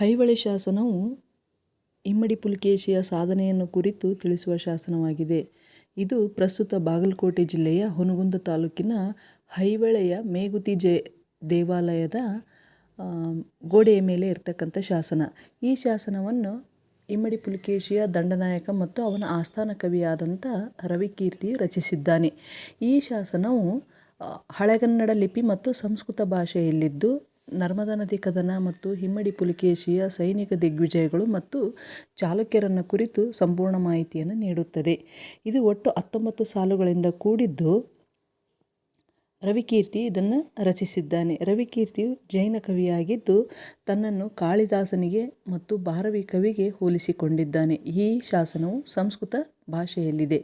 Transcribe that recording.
ಐಹೊಳೆ ಶಾಸನವು ಇಮ್ಮಡಿ ಪುಲಿಕೇಶಿಯ ಸಾಧನೆಯನ್ನು ಕುರಿತು ತಿಳಿಸುವ ಶಾಸನವಾಗಿದೆ. ಇದು ಪ್ರಸ್ತುತ ಬಾಗಲಕೋಟೆ ಜಿಲ್ಲೆಯ ಹುನಗುಂದ ತಾಲೂಕಿನ ಐಹೊಳೆಯ ಮೇಗುತಿ ದೇವಾಲಯದ ಗೋಡೆಯ ಮೇಲೆ ಇರತಕ್ಕಂಥ ಶಾಸನ. ಈ ಶಾಸನವನ್ನು ಇಮ್ಮಡಿ ಪುಲಿಕೇಶಿಯ ದಂಡನಾಯಕ ಮತ್ತು ಅವನ ಆಸ್ಥಾನ ಕವಿಯಾದಂಥ ರವಿಕೀರ್ತಿಯು ರಚಿಸಿದ್ದಾನೆ. ಈ ಶಾಸನವು ಹಳೆಗನ್ನಡ ಲಿಪಿ ಮತ್ತು ಸಂಸ್ಕೃತ ಭಾಷೆಯಲ್ಲಿದ್ದು, ನರ್ಮದಾ ನದಿ ಕದನ ಮತ್ತು ಇಮ್ಮಡಿ ಪುಲಿಕೇಶಿಯ ಸೈನಿಕ ದಿಗ್ವಿಜಯಗಳು ಮತ್ತು ಚಾಲುಕ್ಯರನ್ನು ಕುರಿತು ಸಂಪೂರ್ಣ ಮಾಹಿತಿಯನ್ನು ನೀಡುತ್ತದೆ. ಇದು ಒಟ್ಟು 19 ಸಾಲುಗಳಿಂದ ಕೂಡಿದ್ದು, ರವಿಕೀರ್ತಿ ಇದನ್ನು ರಚಿಸಿದ್ದಾನೆ. ರವಿಕೀರ್ತಿಯು ಜೈನ ಕವಿಯಾಗಿದ್ದು, ತನ್ನನ್ನು ಕಾಳಿದಾಸನಿಗೆ ಮತ್ತು ಭಾರವಿ ಕವಿಗೆ ಹೋಲಿಸಿಕೊಂಡಿದ್ದಾನೆ. ಈ ಶಾಸನವು ಸಂಸ್ಕೃತ ಭಾಷೆಯಲ್ಲಿದೆ.